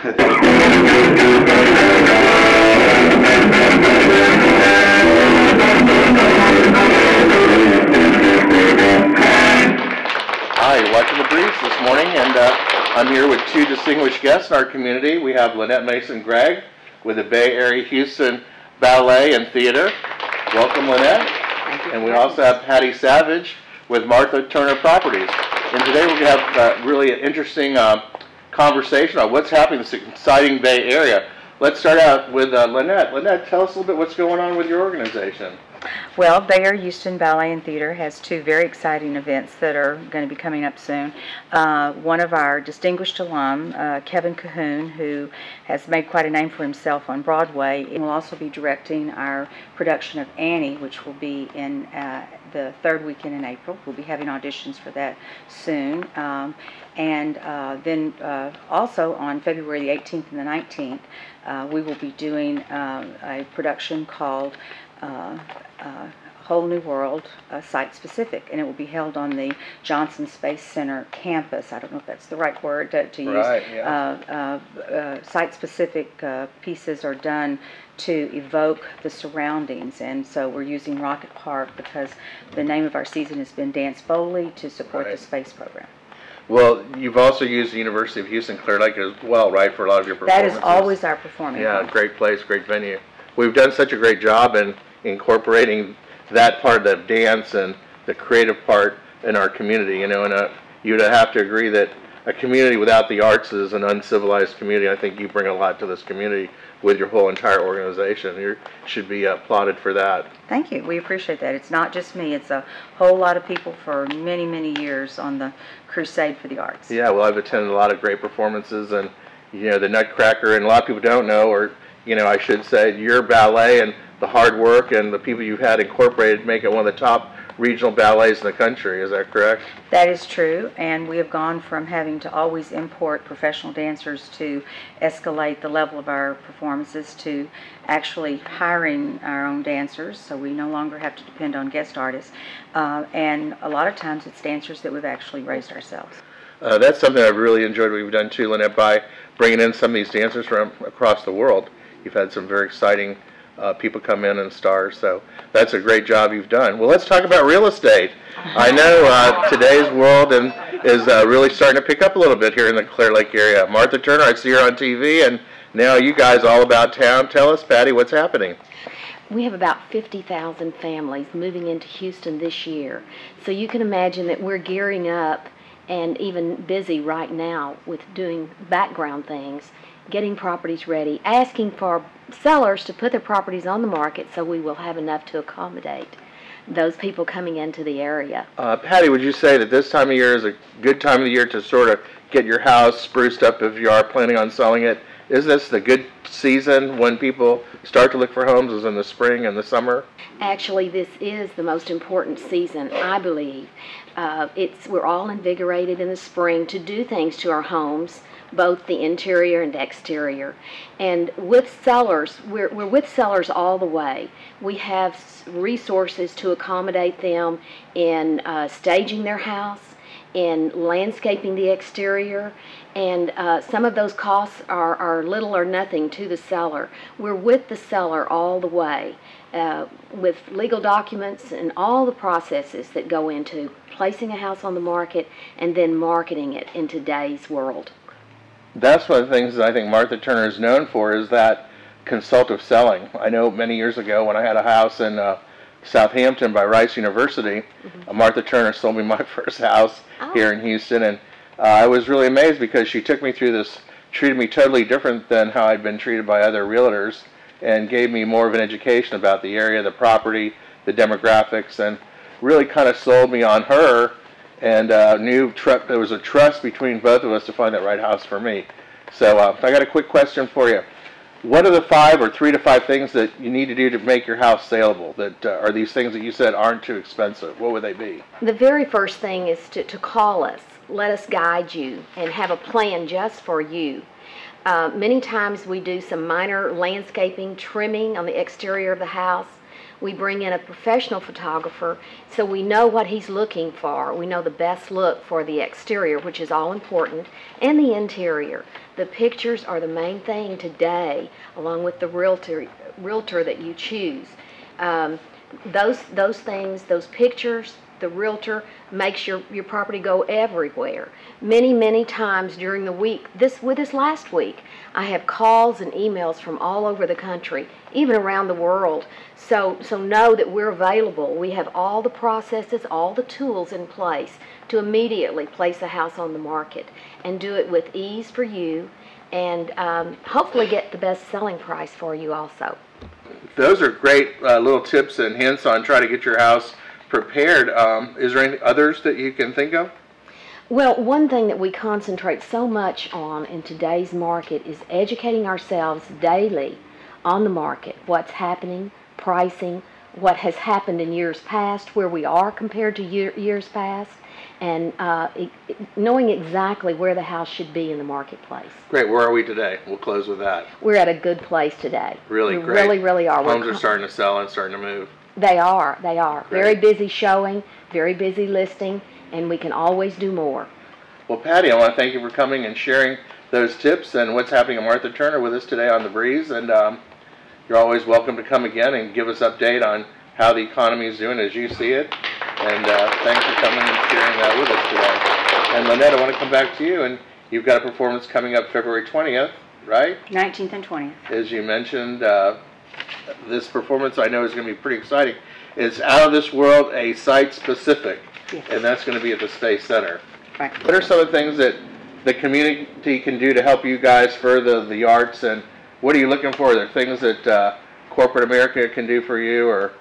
Hi, you're watching The Briefs this morning, and I'm here with two distinguished guests in our community. We have Lynette Mason Gregg with the Bay Area Houston Ballet and Theater. Welcome, Lynette. And we also have Patty Savage with Martha Turner Properties. And today we're going to have really an interesting conversation on what's happening in this exciting Bay Area. Let's start out with Lynette. Lynette, tell us a little bit what's going on with your organization. Well, Bay Area Houston Ballet and Theater has two very exciting events that are going to be coming up soon. One of our distinguished alum, Kevin Cahoon, who has made quite a name for himself on Broadway, will also be directing our production of Annie, which will be in the third weekend in April. We'll be having auditions for that soon. Then also on February the 18th and the 19th, we will be doing a production called Whole New World, site-specific, and it will be held on the Johnson Space Center campus. I don't know if that's the right word to use. Right, yeah. Site-specific pieces are done to evoke the surroundings, and so we're using Rocket Park because the name of our season has been Dance Foley to support the space program. Well, you've also used the University of Houston Clear Lake as well, right, for a lot of your performances? That is always our performing. Yeah, great place, great venue. We've done such a great job in incorporating that part of the dance and the creative part in our community, you know, and you'd have to agree that a community without the arts is an uncivilized community. I think you bring a lot to this community with your whole entire organization. You should be applauded for that. Thank you. We appreciate that. It's not just me. It's a whole lot of people for many, many years on the crusade for the arts. Yeah, well, I've attended a lot of great performances, and, you know, the Nutcracker, and a lot of people don't know, or, you know, I should say, your ballet and the hard work and the people you've had incorporated make it one of the top regional ballets in the country. Is that correct? That is true, and we have gone from having to always import professional dancers to escalate the level of our performances to actually hiring our own dancers, so we no longer have to depend on guest artists. And a lot of times it's dancers that we've actually raised ourselves. That's something I've really enjoyed what you've done too, Lynette, by bringing in some of these dancers from across the world. You've had some very exciting people come in and stars, so that's a great job you've done. Well, let's talk about real estate. I know today's world is really starting to pick up a little bit here in the Clear Lake area. Martha Turner, I see her on TV, and now you guys all about town. Tell us, Patty, what's happening? We have about 50,000 families moving into Houston this year, so you can imagine that we're gearing up and even busy right now with doing background things, getting properties ready, asking for sellers to put their properties on the market so we will have enough to accommodate those people coming into the area. Patty, would you say that this time of year is a good time of the year to sort of get your house spruced up if you are planning on selling it? Is this the good season when people start to look for homes, is in the spring and the summer? Actually, this is the most important season, I believe. We're all invigorated in the spring to do things to our homes, both the interior and exterior. And with sellers, we're with sellers all the way. We have resources to accommodate them in staging their house, in landscaping the exterior, and some of those costs are little or nothing to the seller. We're with the seller all the way with legal documents and all the processes that go into placing a house on the market and then marketing it in today's world. That's one of the things that I think Martha Turner is known for, is that consultative selling. I know many years ago when I had a house in Southampton by Rice University, Martha Turner sold me my first house here in Houston, and I was really amazed because she took me through this, treated me totally different than how I'd been treated by other realtors, and gave me more of an education about the area, the property, the demographics, and really kind of sold me on her, and knew there was a trust between both of us to find that right house for me. So I got a quick question for you. What are the 5 or 3 to 5 things that you need to do to make your house saleable? That are these things that you said aren't too expensive? What would they be? The very first thing is to call us. Let us guide you and have a plan just for you. Many times we do some minor landscaping, trimming on the exterior of the house. We bring in a professional photographer, so we know what he's looking for. We know the best look for the exterior, which is all important, and the interior. The pictures are the main thing today, along with the realtor that you choose. Those things, those pictures, the realtor makes your property go everywhere. Many times during the week, this last week, I have calls and emails from all over the country, even around the world. So know that we're available. We have all the processes, all the tools in place to immediately place a house on the market and do it with ease for you, and hopefully get the best selling price for you also. Those are great little tips and hints on trying to get your house prepared. Is there any others that you can think of? Well, one thing that we concentrate so much on in today's market is educating ourselves daily on the market, what's happening, pricing, what has happened in years past, where we are compared to years past, and knowing exactly where the house should be in the marketplace. Great. Where are we today? We'll close with that. We're at a good place today. Really we great. Really are. Homes are starting to sell and starting to move. They are. Great. Very busy showing, very busy listing, and we can always do more. Well, Patty, I want to thank you for coming and sharing those tips and what's happening at Martha Turner with us today on The Breeze. And you're always welcome to come again and give us an update on how the economy is doing as you see it. And thanks for coming and sharing that with us today. And Lynette, I want to come back to you. And you've got a performance coming up February 20th, right? 19th and 20th. As you mentioned, this performance I know is going to be pretty exciting. It's out of this world, a site-specific, Yes. And that's going to be at the Space Center. Right. What are some of the things that the community can do to help you guys further the arts, and what are you looking for? Are there things that corporate America can do for you, or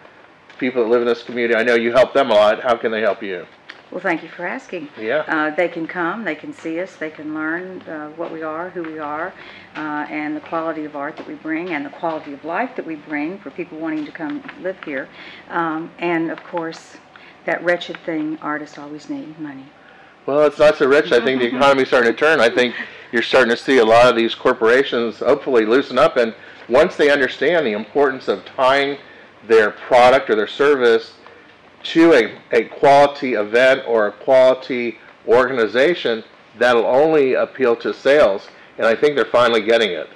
people that live in this community? I know you help them a lot. How can they help you? Well, thank you for asking. Yeah. They can come, they can see us, they can learn what we are, who we are, and the quality of art that we bring, and the quality of life that we bring for people wanting to come live here. And, of course, that wretched thing artists always need, money. Well, it's not so rich. I think the economy's starting to turn. I think you're starting to see a lot of these corporations hopefully loosen up, and once they understand the importance of tying their product or their service to a quality event or a quality organization, that'll only appeal to sales, and I think they're finally getting it.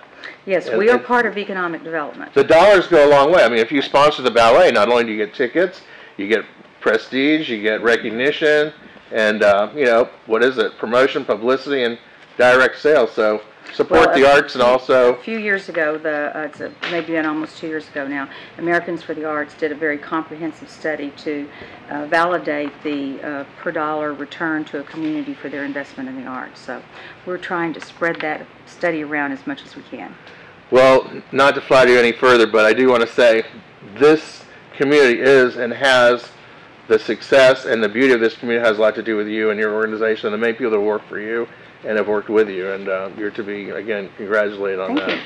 Yes, we are part of economic development. The dollars go a long way. I mean, if you sponsor the ballet, not only do you get tickets, you get prestige, you get recognition, and you know, what is it? Promotion, publicity, and direct sales. So support the arts, and also a few years ago, maybe almost 2 years ago now, Americans for the Arts did a very comprehensive study to validate the per dollar return to a community for their investment in the arts. So we're trying to spread that study around as much as we can. Well, not to flatter you any further, but I do want to say this community is and has the success, and the beauty of this community has a lot to do with you and your organization and the many people that work for you and have worked with you, and you're to be, again, congratulated on that. Thank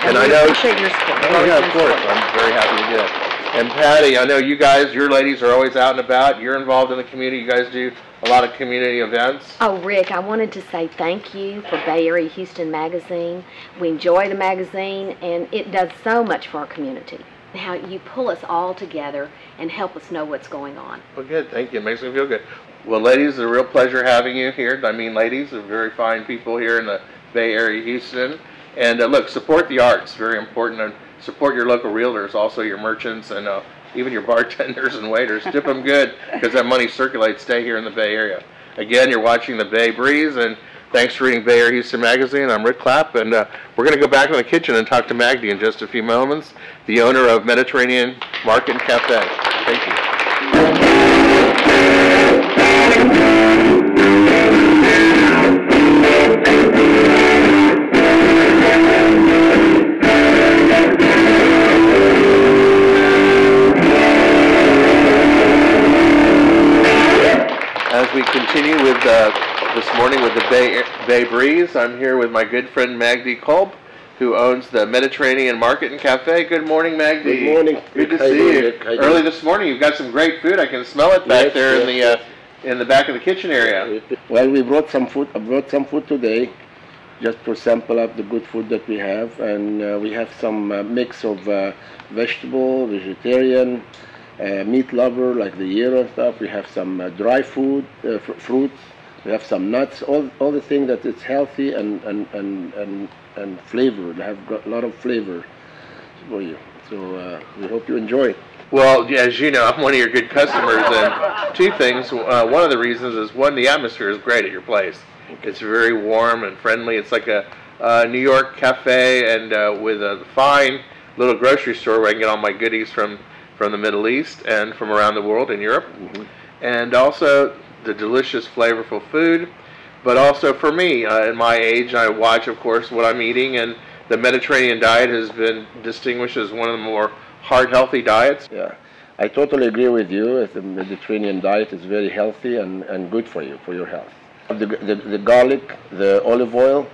you. And I know, appreciate your support. oh yeah, of course, I'm very happy to do it. And Patty, I know you guys, your ladies are always out and about. You're involved in the community. You guys do a lot of community events. Oh, Rick, I wanted to say thank you for Bay Area Houston Magazine. We enjoy the magazine, and it does so much for our community. How you pull us all together and help us know what's going on. Well, good. Thank you. It makes me feel good. Well, ladies, it's a real pleasure having you here. I mean, ladies, are very fine people here in the Bay Area, Houston. And look, support the arts. Very important. And support your local realtors, also your merchants, and even your bartenders and waiters. Tip them good, because that money circulates. Stay here in the Bay Area. Again, you're watching the Bay Breeze, and thanks for reading Bay Area Houston Magazine. I'm Rick Clapp, and we're going to go back in the kitchen and talk to Magdi in just a few moments, the owner of Medetteranio Market and Cafe. Thank you. As we continue with this morning with the Bay Breeze, I'm here with my good friend Magdi Kolb, who owns the Medetteranio Market and Cafe. Good morning, Magdi. Good morning. Good to see you. Early this morning, you've got some great food. I can smell it back there in the back of the kitchen area. Well, we brought some food. I brought some food today. just to sample up the good food that we have. And we have some mix of vegetable, vegetarian, meat lover like the gyro and stuff. We have some dry food, fruits. We have some nuts. All the things that it's healthy and flavor. They have got a lot of flavor for you. So we hope you enjoy it. Well, as you know, I'm one of your good customers, and two things. One of the reasons is, one, the atmosphere is great at your place. It's very warm and friendly. It's like a New York cafe, and with a fine little grocery store where I can get all my goodies from the Middle East and from around the world in Europe. Mm-hmm. And also the delicious, flavorful food. But also for me, at my age, I watch, of course, what I'm eating, and the Mediterranean diet has been distinguished as one of the more heart healthy diets. Yeah, I totally agree with you. The Mediterranean diet is very healthy and good for you, for your health. The garlic, the olive oil,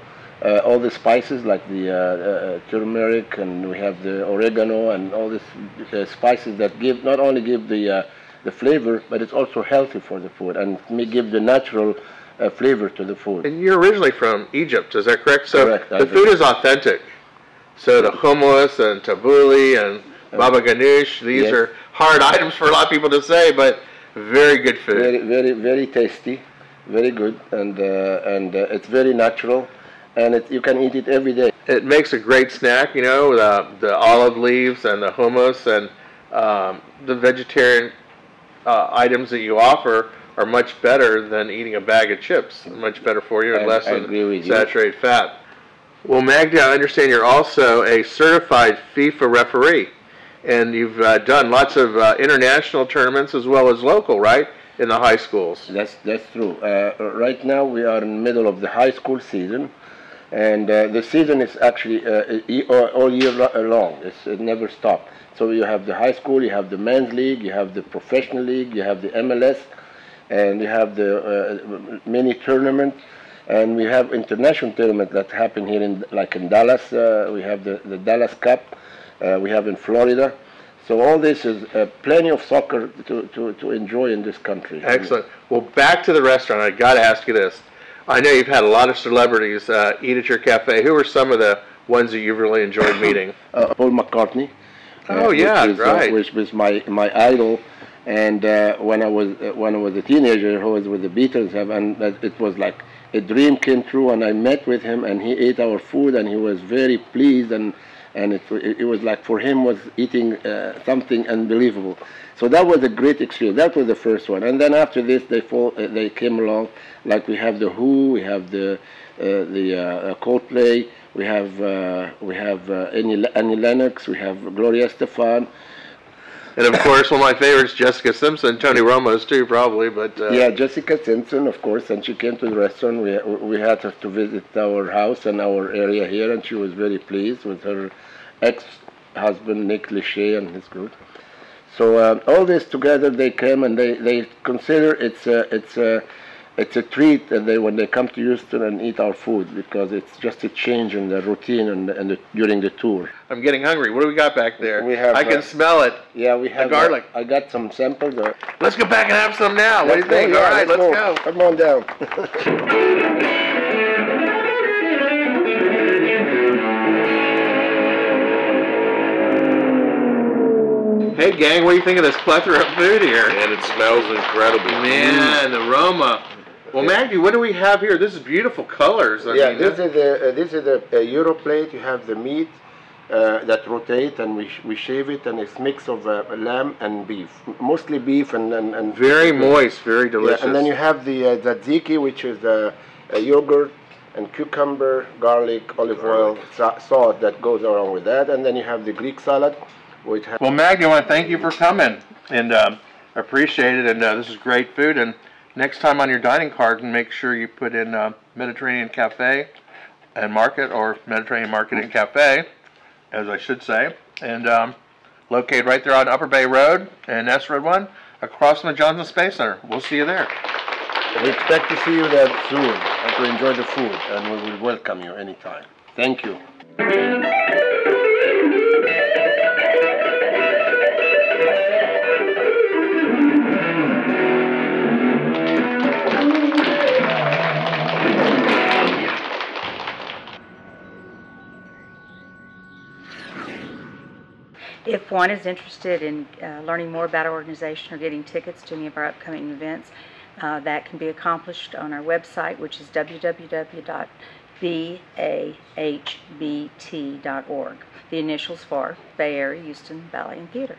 all the spices like the turmeric, and we have the oregano and all these spices that not only give the flavor, but it's also healthy for the food and may give the natural flavor to the food. And you're originally from Egypt, is that correct? So correct. The food is authentic. So the hummus and tabbouleh and baba ganoush, these are hard items for a lot of people to say, but very good food. Very tasty, very good, and it's very natural, and you can eat it every day. It makes a great snack, you know, the olive leaves and the hummus and the vegetarian items that you offer are much better than eating a bag of chips. Much better for you and less than saturated fat. Well, Magda, I understand you're also a certified FIFA referee, and you've done lots of international tournaments as well as local, right, in the high schools? That's true. Right now we are in the middle of the high school season, and the season is actually all year long. It never stops. So you have the high school, you have the men's league, you have the professional league, you have the MLS, and you have the mini tournament, and we have international tournament that happen here in Dallas. We have the Dallas Cup. We have in Florida. So all this is plenty of soccer to enjoy in this country. Excellent. Well, back to the restaurant. I got to ask you this. I know you've had a lot of celebrities eat at your cafe. Who are some of the ones that you've really enjoyed meeting? Paul McCartney. Oh yeah, right. Which was my idol, and when I was a teenager, I was with the Beatles, and it was like a dream came true. And I met with him, and he ate our food, and he was very pleased, and it was like for him was eating something unbelievable. So that was a great experience. That was the first one, and then after this they came along. Like we have the Who, we have the Coldplay. We have Annie Lennox, we have Gloria Estefan. And of course, one of my favorites, Jessica Simpson, Tony Romo's too, probably. But yeah, Jessica Simpson, of course, and she came to the restaurant. We had her to visit our house and our area here, and she was very pleased with her ex-husband, Nick Lachey, and his group. So all this together, they came and they consider it's a treat when they come to Houston and eat our food, because it's just a change in the routine and during the tour. I'm getting hungry. What do we got back there? I can smell it. Yeah, we have the garlic. I got some samples. Let's go back and have some now. What do you think? All right, let's go. Come on down. Hey gang, what do you think of this plethora of food here? And it smells incredible. Man, the aroma. Well, Maggie, what do we have here? This is beautiful colors. I mean, this is the Euro plate. You have the meat that rotate, and we shave it, and it's mix of lamb and beef, mostly beef and very moist, very delicious. Yeah, and then you have the tzatziki, which is yogurt and cucumber, garlic, olive oil, sauce that goes along with that, and then you have the Greek salad. Well, Maggie, I want to thank you for coming, and appreciate it, and this is great food. And next time on your dining card, make sure you put in Mediterranean Cafe and Market, or Mediterranean Market and Cafe, as I should say, and located right there on Upper Bay Road and S Road 1, across from the Johnson Space Center. We'll see you there. We expect to see you there soon and to enjoy the food, and we will welcome you anytime. Thank you. one is interested in learning more about our organization or getting tickets to any of our upcoming events, that can be accomplished on our website, which is www.bahbt.org. The initials for Bay Area Houston Ballet and Theater.